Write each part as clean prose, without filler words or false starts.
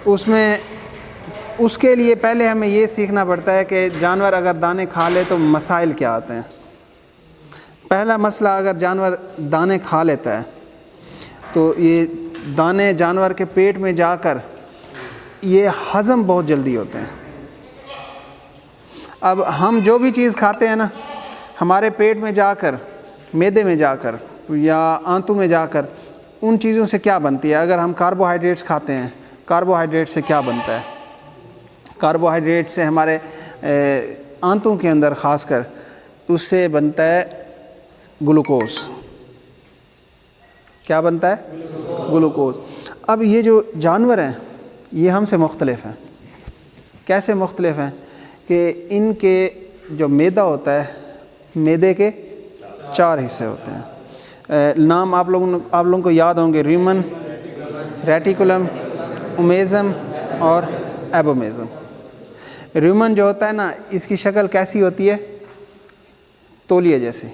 اس میں اس کے لیے پہلے ہمیں یہ سیکھنا پڑتا ہے کہ جانور اگر دانے کھا لے تو مسائل کیا آتے ہیں۔ پہلا مسئلہ، اگر جانور دانے کھا لیتا ہے تو یہ دانے جانور کے پیٹ میں جا کر یہ ہضم بہت جلدی ہوتے ہیں۔ اب ہم جو بھی چیز کھاتے ہیں نا، ہمارے پیٹ میں جا کر، معدے میں جا کر یا آنتوں میں جا کر ان چیزوں سے کیا بنتی ہے؟ اگر ہم کاربوہائیڈریٹس کھاتے ہیں، کاربوہائیڈریٹ سے کیا بنتا ہے؟ کاربوہائیڈریٹ سے ہمارے آنتوں کے اندر خاص کر اس سے بنتا ہے گلوکوز۔ کیا بنتا ہے؟ گلوکوز۔ اب یہ جو جانور ہیں یہ ہم سے مختلف ہیں۔ کیسے مختلف ہیں؟ کہ ان کے جو معدہ ہوتا ہے، معدے کے 4 حصے ہوتے ہیں۔ نام آپ لوگوں کو یاد ہوں گے، ریومن، ریٹیکولم، اومیزم اور ایبومیزم۔ ریومن جو ہوتا ہے نا، اس کی شکل کیسی ہوتی ہے؟ تولیے جیسی،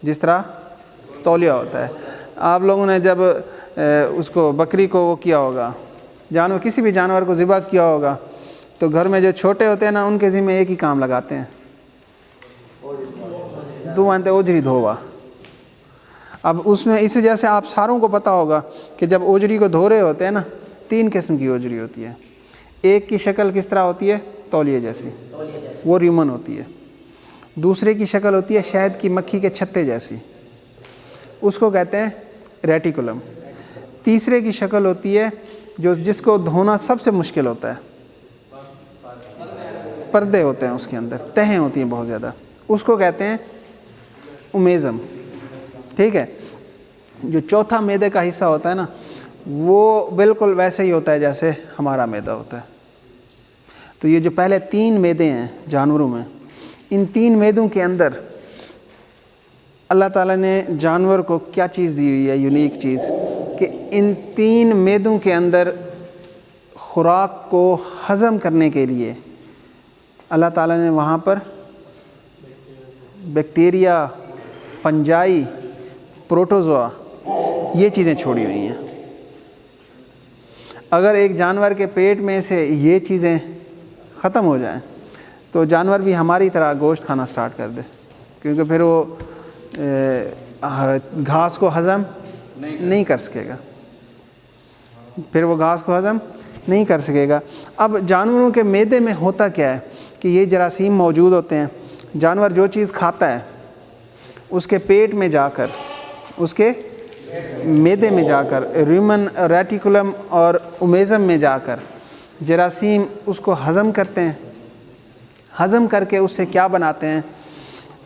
جس طرح تولیہ ہوتا ہے۔ آپ لوگوں نے جب اس کو بکری کو وہ کیا ہوگا، جانور کسی بھی جانور کو ذبح کیا ہوگا، تو گھر میں جو چھوٹے ہوتے ہیں نا، ان کے ذمہ ایک ہی کام لگاتے ہیں، تو مانتے اوجری دھووا۔ اب اس میں اس وجہ سے آپ ساروں کو پتہ ہوگا کہ جب اوجری کو دھو رہے ہوتے ہیں نا، 3 قسم کی اوجری ہوتی ہے۔ ایک کی شکل کس طرح ہوتی ہے؟ تولیے جیسی، وہ ریومن ہوتی ہے۔ دوسرے کی شکل ہوتی ہے شہد کی مکھی کے چھتے جیسی، اس کو کہتے ہیں ریٹیکولم۔ تیسرے کی شکل ہوتی ہے جس کو دھونا سب سے مشکل ہوتا ہے، پردے ہوتے ہیں اس کے اندر، تہیں ہوتی ہیں بہت زیادہ، اس کو کہتے ہیں اومیزم۔ ٹھیک ہے؟ جو چوتھا معدے کا حصہ ہوتا ہے نا، وہ بالکل ویسے ہی ہوتا ہے جیسے ہمارا معدہ ہوتا ہے۔ تو یہ جو پہلے 3 معدے ہیں جانوروں میں، ان 3 معدوں کے اندر اللہ تعالیٰ نے جانور کو کیا چیز دی ہوئی ہے، یونیک چیز، کہ ان 3 معدوں کے اندر خوراک کو ہضم کرنے کے لیے اللہ تعالیٰ نے وہاں پر بیکٹیریا، فنجائی، پروٹوزوا، یہ چیزیں چھوڑی ہوئی ہیں۔ اگر ایک جانور کے پیٹ میں سے یہ چیزیں ختم ہو جائیں تو جانور بھی ہماری طرح گوشت کھانا سٹارٹ کر دے، کیونکہ پھر وہ گھاس کو ہضم نہیں کر سکے گا، نہیں کر سکے گا۔ اب جانوروں کے معدے میں ہوتا کیا ہے کہ یہ جراثیم موجود ہوتے ہیں۔ جانور جو چیز کھاتا ہے اس کے پیٹ میں جا کر، اس کے معدے میں جا کر، ریومن، ریٹیکولم اور اومیزم میں جا کر جراثیم اس کو ہضم کرتے ہیں۔ ہضم کر کے اس سے کیا بناتے ہیں؟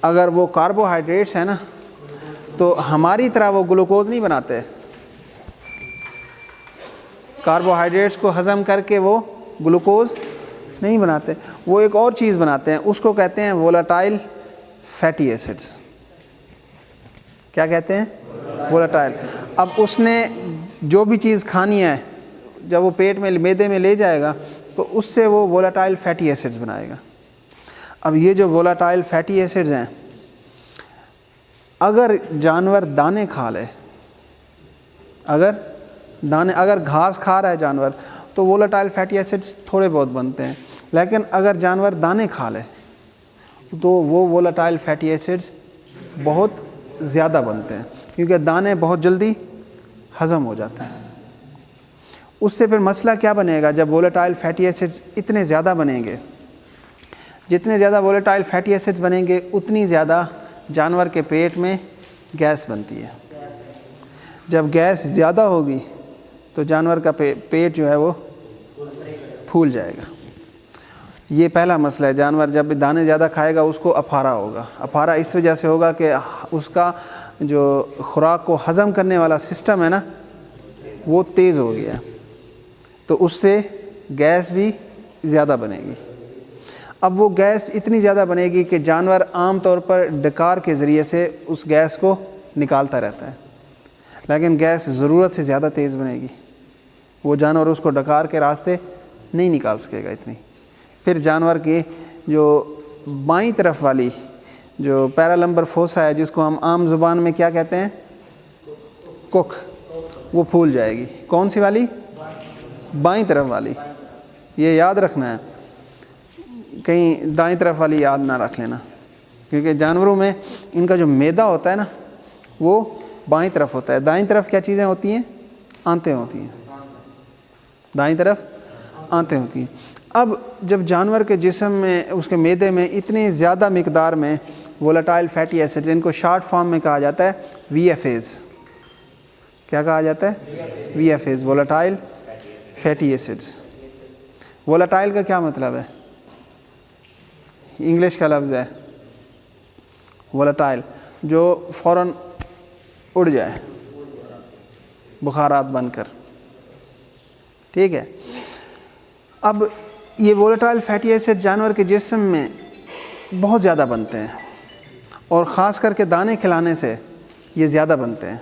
اگر وہ کاربوہائیڈریٹس ہیں نا، تو ہماری طرح وہ گلوکوز نہیں بناتے۔ کاربوہائیڈریٹس کو ہضم کر کے وہ گلوکوز نہیں بناتے، وہ ایک اور چیز بناتے ہیں، اس کو کہتے ہیں وولٹائل فیٹی ایسڈز۔ کیا کہتے ہیں؟ وولٹائل۔ اب اس نے جو بھی چیز کھانی ہے، جب وہ پیٹ میں، معدے میں لے جائے گا تو اس سے وہ وولٹائل فیٹی ایسڈز بنائے گا۔ اب یہ جو وولٹائل فیٹی ایسڈز ہیں، اگر جانور دانے کھا لے، اگر گھاس کھا رہا ہے جانور، تو وولٹائل فیٹی ایسڈز تھوڑے بہت بنتے ہیں، لیکن اگر جانور دانے کھا لے تو وہ وولٹائل فیٹی ایسڈز بہت زیادہ بنتے ہیں، کیونکہ دانے بہت جلدی ہضم ہو جاتے ہیں۔ اس سے پھر مسئلہ کیا بنے گا؟ جب وولٹائل فیٹی ایسڈز اتنے زیادہ بنیں گے، جتنے زیادہ وولٹائل فیٹی ایسڈز بنیں گے، اتنی زیادہ جانور کے پیٹ میں گیس بنتی ہے۔ جب گیس زیادہ ہوگی تو جانور کا پیٹ جو ہے وہ پھول جائے گا۔ یہ پہلا مسئلہ ہے۔ جانور جب دانے زیادہ کھائے گا اس کو اپھارا ہوگا۔ اپھارا اس وجہ سے ہوگا کہ اس کا جو خوراک کو ہضم کرنے والا سسٹم ہے نا، وہ تیز ہو گیا، تو اس سے گیس بھی زیادہ بنے گی۔ اب وہ گیس اتنی زیادہ بنے گی کہ جانور عام طور پر ڈکار کے ذریعے سے اس گیس کو نکالتا رہتا ہے، لیکن گیس ضرورت سے زیادہ تیز بنے گی، وہ جانور اس کو ڈکار کے راستے نہیں نکال سکے گا اتنی۔ پھر جانور کی جو بائیں طرف والی جو پیرالمبر فوسا ہے، جس کو ہم عام زبان میں کیا کہتے ہیں، کک، وہ پھول جائے گی۔ کون سی والی؟ بائیں طرف والی، یہ یاد رکھنا ہے، کہیں دائیں طرف والی یاد نہ رکھ لینا، کیونکہ جانوروں میں ان کا جو معدہ ہوتا ہے نا وہ بائیں طرف ہوتا ہے. دائیں طرف کیا چیزیں ہوتی ہیں؟ آنتیں ہوتی ہیں. دائیں طرف آنتیں ہوتی ہیں. اب جب جانور کے جسم میں، اس کے معدے میں اتنی زیادہ مقدار میں وولٹائل فیٹی ایسڈ، جن کو شارٹ فارم میں کہا جاتا ہے وی ایف ایز. کیا کہا جاتا ہے؟ V F As, volatile fatty acids. Volatile کا کیا مطلب ہے؟ انگلش کا لفظ ہے وولٹائل، جو فوراً اڑ جائے بخارات بن کر. ٹھیک ہے. اب یہ وولٹائل فیٹی ایسڈ جانور کے جسم میں بہت زیادہ بنتے ہیں، اور خاص کر کے دانے کھلانے سے یہ زیادہ بنتے ہیں.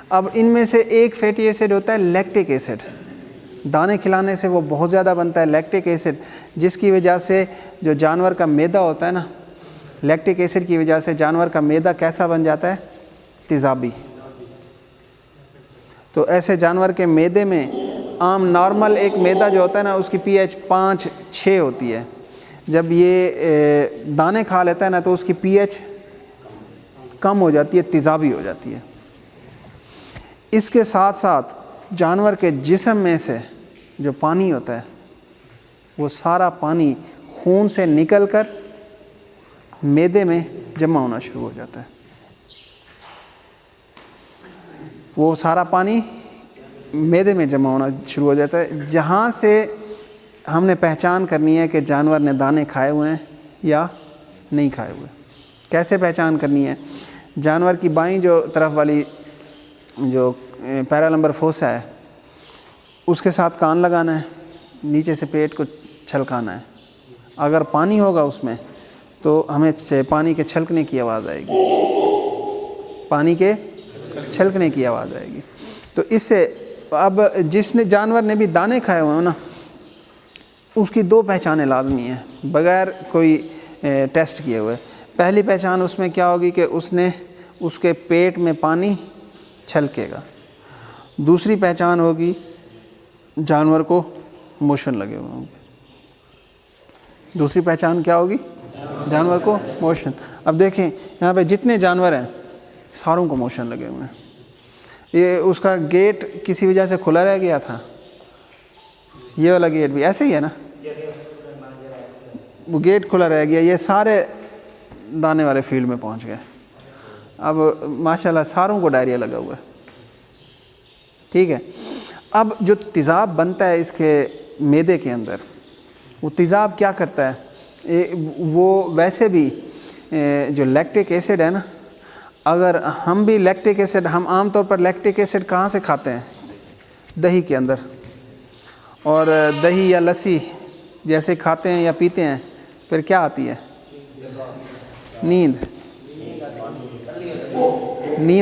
اب ان میں سے ایک فیٹی ایسڈ ہوتا ہے لیکٹک ایسڈ. دانے کھلانے سے وہ بہت زیادہ بنتا ہے لیکٹک ایسڈ، جس کی وجہ سے جو جانور کا معدہ ہوتا ہے نا، لیکٹک ایسڈ کی وجہ سے جانور کا معدہ کیسا بن جاتا ہے؟ تیزابی. تو ایسے جانور کے معدے میں، عام نارمل ایک معدہ جو ہوتا ہے نا، اس کی پی ایچ 5-6 ہوتی ہے. جب یہ دانے کھا لیتا ہے نا تو اس کی پی ایچ کم ہو جاتی ہے، تیزابی ہو جاتی ہے. اس کے ساتھ ساتھ جانور کے جسم میں سے جو پانی ہوتا ہے وہ سارا پانی خون سے نکل کر معدے میں جمع ہونا شروع ہو جاتا ہے. وہ سارا پانی معدے میں جمع ہونا شروع ہو جاتا ہے، جہاں سے ہم نے پہچان کرنی ہے کہ جانور نے دانے کھائے ہوئے ہیں یا نہیں کھائے ہوئے. کیسے پہچان کرنی ہے؟ جانور کی بائیں جو طرف والی جو پیرالمبر فوسا ہے اس کے ساتھ کان لگانا ہے، نیچے سے پیٹ کو چھلکانا ہے. اگر پانی ہوگا اس میں تو ہمیں پانی کے چھلکنے کی آواز آئے گی، پانی کے چھلکنے کی آواز آئے گی. تو اس سے اب جس نے جانور نے بھی دانے کھائے ہوئے ہیں نا، اس کی 2 پہچانیں لازمی ہیں بغیر کوئی ٹیسٹ کیے ہوئے. پہلی پہچان اس میں کیا ہوگی کہ اس کے پیٹ میں پانی چھلکے گا. دوسری پہچان ہوگی جانور کو موشن لگے ہوئے ہوں گے. دوسری پہچان کیا ہوگی؟ جانور کو موشن. اب دیکھیں یہاں پہ جتنے جانور ہیں ساروں کو موشن لگے ہوئے ہیں. یہ اس کا گیٹ کسی وجہ سے کھلا رہ گیا تھا، یہ والا گیٹ بھی ایسے ہی ہے نا، وہ گیٹ کھلا رہ گیا. یہ سارے دانے والے فیلڈ میں پہنچ گئے. اب ماشاءاللہ ساروں کو ڈائریا لگا ہوا ہے. ٹھیک ہے. اب جو تیزاب بنتا ہے اس کے معدے کے اندر، وہ تیزاب کیا کرتا ہے؟ وہ ویسے بھی جو لیکٹک ایسڈ ہے نا، اگر ہم بھی لیکٹک ایسڈ، ہم عام طور پر لیکٹک ایسڈ کہاں سے کھاتے ہیں؟ دہی کے اندر. اور دہی یا لسی جیسے کھاتے ہیں یا پیتے ہیں، پھر کیا آتی ہے؟ نیند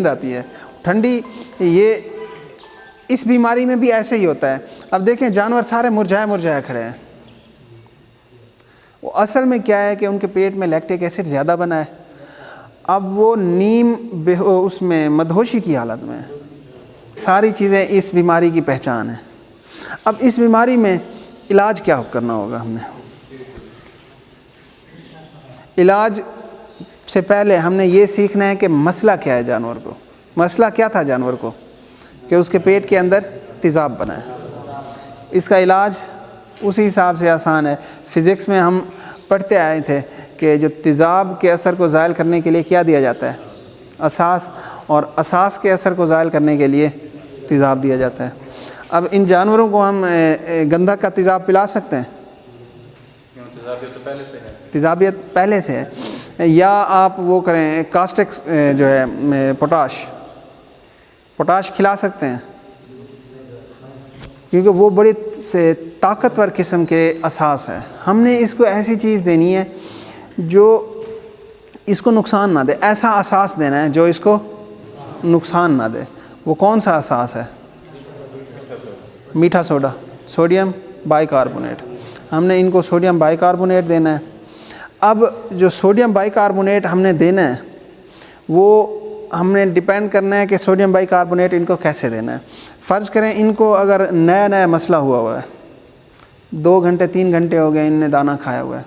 آتی ہے، ٹھنڈی. یہ اس بیماری میں بھی ایسے ہی ہوتا ہے. اب دیکھیں جانور سارے مرجھائے کھڑے ہیں. وہ اصل میں کیا ہے کہ ان کے پیٹ میں لیکٹک ایسڈ زیادہ بنا ہے. اب وہ نیم اس میں مدہوشی کی حالت میں ہے. ساری چیزیں اس بیماری کی پہچان ہے. اب اس بیماری میں علاج کیا کرنا ہوگا؟ ہم نے علاج سے پہلے ہم نے یہ سیکھنا ہے کہ مسئلہ کیا ہے جانور کو. مسئلہ کیا تھا جانور کو؟ کہ اس کے پیٹ کے اندر تیزاب بنا ہے. اس کا علاج اسی حساب سے آسان ہے. فزکس میں ہم پڑھتے آئے تھے کہ جو تیزاب کے اثر کو زائل کرنے کے لیے کیا دیا جاتا ہے؟ اساس. اور اساس کے اثر کو زائل کرنے کے لیے تیزاب دیا جاتا ہے. اب ان جانوروں کو ہم گندھک کا تیزاب پلا سکتے ہیں؟ تیزابیت پہلے سے ہے. یا آپ وہ کریں کاسٹک جو ہے پوٹاش کھلا سکتے ہیں، کیونکہ وہ بڑی طاقتور قسم کے اساس ہے. ہم نے اس کو ایسی چیز دینی ہے جو اس کو نقصان نہ دے. ایسا اساس دینا ہے جو اس کو نقصان نہ دے. وہ کون سا اساس ہے؟ میٹھا سوڈا، سوڈیم بائی کاربونیٹ. ہم نے ان کو سوڈیم بائی کاربونیٹ دینا ہے. اب جو سوڈیم بائی کاربونیٹ ہم نے دینا ہے وہ ہم نے ڈیپینڈ کرنا ہے کہ سوڈیم بائی کاربونیٹ ان کو کیسے دینا ہے. فرض کریں ان کو اگر نیا مسئلہ ہوا ہے, 2 گھنٹے 3 گھنٹے ہو گئے ان نے دانہ کھایا ہوا ہے,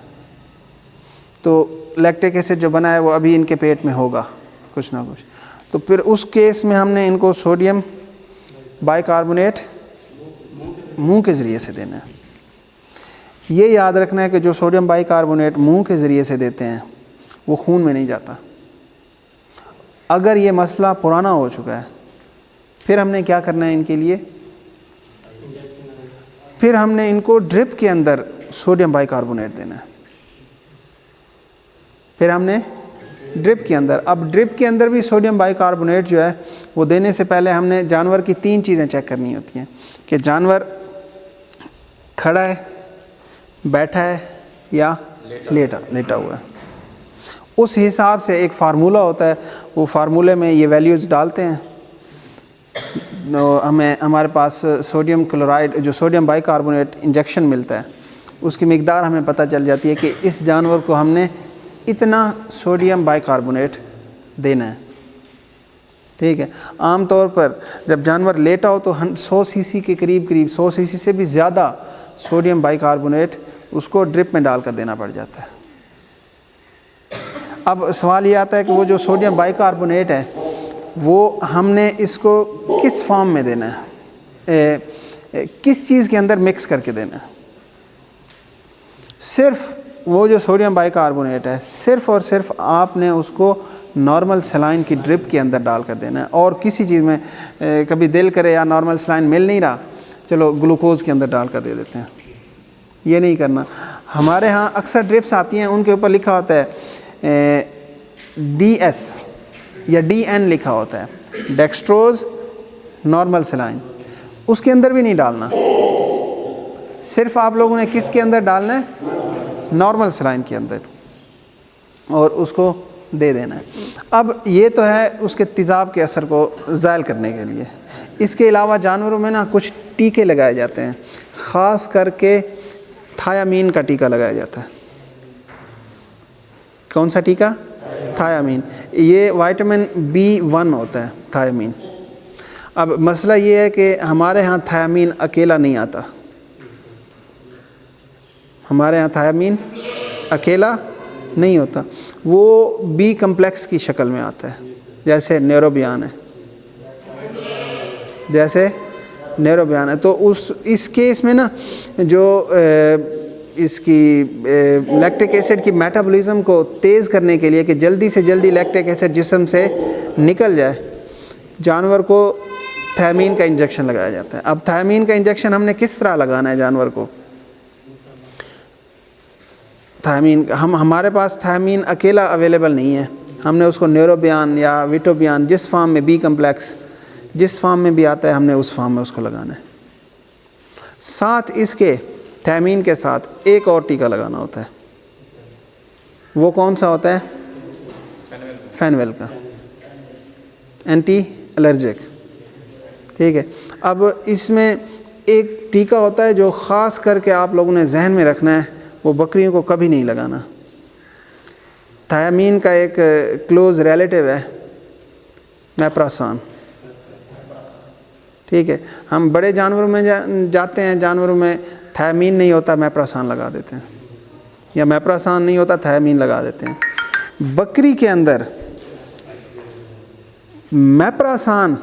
تو لیکٹک ایسڈ جو بنا ہے وہ ابھی ان کے پیٹ میں ہوگا کچھ نہ کچھ, تو پھر اس کیس میں ہم نے ان کو سوڈیم بائی کاربونیٹ منہ کے ذریعے سے دینا ہے. یہ یاد رکھنا ہے کہ جو سوڈیم بائی کاربونیٹ منہ کے ذریعے سے دیتے ہیں وہ خون میں نہیں جاتا. اگر یہ مسئلہ پرانا ہو چکا ہے پھر ہم نے کیا کرنا ہے ان کے لیے, پھر ہم نے ان کو ڈرپ کے اندر سوڈیم بائی کاربونیٹ دینا ہے. پھر ہم نے ڈرپ کے اندر, اب ڈرپ کے اندر بھی سوڈیم بائی کاربونیٹ جو ہے وہ دینے سے پہلے ہم نے جانور کی 3 چیزیں چیک کرنی ہوتی ہیں کہ جانور کھڑا ہے, بیٹھا ہے یا لیٹا ہوا ہے. اس حساب سے ایک فارمولہ ہوتا ہے, وہ فارمولے میں یہ ویلیوز ڈالتے ہیں, ہمیں ہمارے پاس سوڈیم کلورائڈ جو سوڈیم بائی کاربونیٹ انجیکشن ملتا ہے اس کی مقدار ہمیں پتہ چل جاتی ہے کہ اس جانور کو ہم نے اتنا سوڈیم بائی کاربونیٹ دینا ہے. ٹھیک ہے, عام طور پر جب جانور لیٹا ہو تو 100 سی سی کے قریب 100 سی سی سے بھی زیادہ سوڈیم بائی کاربونیٹ اس کو ڈرپ میں ڈال کر دینا پڑ جاتا ہے. اب سوال یہ آتا ہے کہ وہ جو سوڈیم بائی کاربونیٹ ہے وہ ہم نے اس کو کس فارم میں دینا ہے, کس چیز کے اندر مکس کر کے دینا ہے. صرف وہ جو سوڈیم بائی کاربونیٹ ہے صرف اور صرف آپ نے اس کو نارمل سلائن کی ڈرپ کے اندر ڈال کر دینا ہے, اور کسی چیز میں کبھی دل کرے یا نارمل سلائن مل نہیں رہا چلو گلوکوز کے اندر ڈال کر دے دیتے ہیں, یہ نہیں کرنا. ہمارے ہاں اکثر ڈرپس آتی ہیں ان کے اوپر لکھا ہوتا ہے DS یا DN لکھا ہوتا ہے, ڈیکسٹروز نارمل سلائن, اس کے اندر بھی نہیں ڈالنا. صرف آپ لوگوں نے کس کے اندر ڈالنا ہے, نارمل سلائن کے اندر, اور اس کو دے دینا ہے. اب یہ تو ہے اس کے تیزاب کے اثر کو زائل کرنے کے لیے. اس کے علاوہ جانوروں میں نا کچھ ٹیکے لگائے جاتے ہیں, خاص کر کے تھایامین کا ٹیکا لگایا جاتا ہے. کون سا ٹیکا؟ تھایامین. یہ وائٹامن B1 ہوتا ہے تھایامین. اب مسئلہ یہ ہے کہ ہمارے ہاں تھایامین اکیلا نہیں آتا, ہمارے ہاں تھایامین اکیلا نہیں ہوتا, وہ B کمپلیکس کی شکل میں آتا ہے, جیسے نیروبیان ہے, جیسے نیروبیان ہے. تو اس کیس میں نا جو اس کی لیکٹک ایسڈ کی میٹابولزم کو تیز کرنے کے لیے کہ جلدی سے جلدی لیکٹک ایسڈ جسم سے نکل جائے, جانور کو تھایامین کا انجیکشن لگایا جاتا ہے. اب تھایامین کا انجیکشن ہم نے کس طرح لگانا ہے جانور کو؟ تھایامین ہمارے پاس تھایامین اکیلا اویلیبل نہیں ہے, ہم نے اس کو نیروبیان یا ویٹوبیان جس فارم میں B کمپلیکس جس فارم میں بھی آتا ہے ہم نے اس فارم میں اس کو لگانا ہے. ساتھ اس کے تھایامین کے ساتھ ایک اور ٹیکا لگانا ہوتا ہے, وہ کون سا ہوتا ہے؟ فینویل کا, اینٹی الرجک. ٹھیک ہے, اب اس میں ایک ٹیکا ہوتا ہے جو خاص کر کے آپ لوگوں نے ذہن میں رکھنا ہے, وہ بکریوں کو کبھی نہیں لگانا. تھایامین کا ایک کلوز ریلیٹیو ہے میپراسان. ٹھیک ہے, ہم بڑے جانوروں میں جاتے ہیں, جانوروں میں تھایامین نہیں ہوتا میپراسان لگا دیتے ہیں, یا میپراسان نہیں ہوتا تھایامین لگا دیتے ہیں. بکری کے اندر میپراسان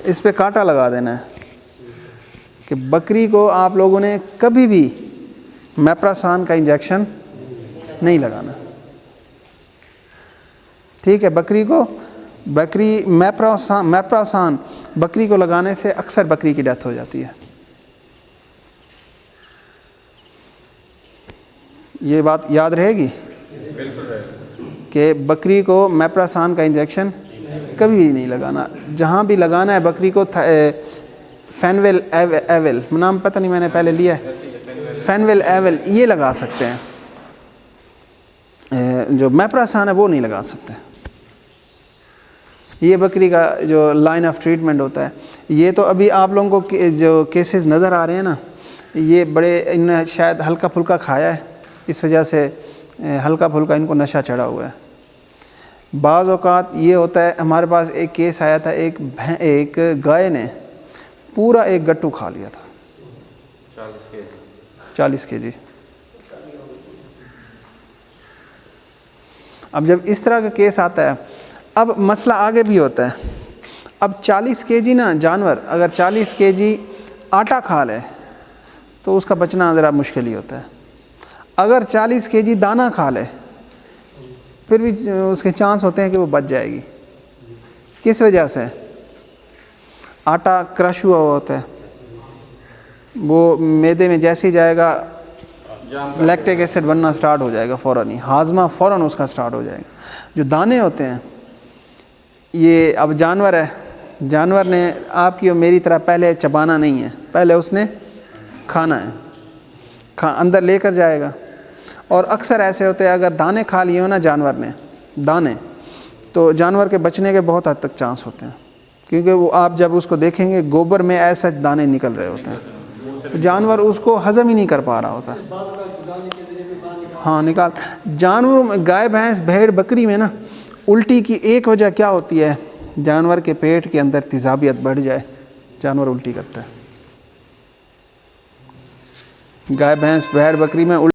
اس پہ کانٹا لگا دینا ہے کہ بکری کو آپ لوگوں نے کبھی بھی میپراسان کا انجیکشن نہیں لگانا. ٹھیک ہے, بکری میپراسان بکری کو لگانے سے اکثر بکری کی ڈیتھ ہو جاتی ہے. یہ بات یاد رہے گی کہ بکری کو میپراسان کا انجیکشن کبھی بھی نہیں لگانا. جہاں بھی لگانا ہے بکری کو فینویل ایول, نام پتہ نہیں میں نے پہلے لیا ہے, فینویل ایول یہ لگا سکتے ہیں, جو میپراسان ہے وہ نہیں لگا سکتے. یہ بکری کا جو لائن آف ٹریٹمنٹ ہوتا ہے. یہ تو ابھی آپ لوگوں کو جو کیسز نظر آ رہے ہیں نا, یہ بڑے ان نے شاید ہلکا پھلکا کھایا ہے, اس وجہ سے ہلکا پھلکا ان کو نشہ چڑھا ہوا ہے. بعض اوقات یہ ہوتا ہے، ہمارے پاس ایک کیس آیا تھا، ایک گائے نے پورا ایک گٹو کھا لیا تھا، 40 کے جی۔ اب جب اس طرح کا کیس آتا ہے، اب مسئلہ آگے بھی ہوتا ہے۔ اب 40 کے جی نا جانور اگر 40 کے جی آٹا کھا لے تو اس کا بچنا ذرا مشکل ہی ہوتا ہے۔ اگر 40 کے جی دانہ کھا لے پھر بھی اس کے چانس ہوتے ہیں کہ وہ بچ جائے گی۔ کس وجہ سے؟ آٹا کرش ہوا ہوتا ہے، وہ معدے میں جیسے ہی جائے گا لیکٹک ایسڈ بننا سٹارٹ ہو جائے گا، فوراً ہی ہاضمہ فوراً اس کا سٹارٹ ہو جائے گا۔ جو دانے ہوتے ہیں یہ اب جانور ہے، جانور نے آپ کی اور میری طرح پہلے چبانا نہیں ہے، پہلے اس نے کھانا ہے، اندر لے کر جائے گا۔ اور اکثر ایسے ہوتے ہیں اگر دانے کھا لیے ہو نا جانور نے دانے، تو جانور کے بچنے کے بہت حد تک چانس ہوتے ہیں، کیونکہ وہ آپ جب اس کو دیکھیں گے گوبر میں ایسا دانے نکل رہے ہوتے ہیں، جانور اس کو ہضم ہی نہیں کر پا رہا ہوتا۔ ہاں نکال جانوروں میں گائے بھینس بھیڑ بکری میں نا الٹی کی ایک وجہ کیا ہوتی ہے؟ جانور کے پیٹ کے اندر تیزابیت بڑھ جائے، جانور الٹی کرتا ہے۔ گائے بھینس بھیڑ بکری میں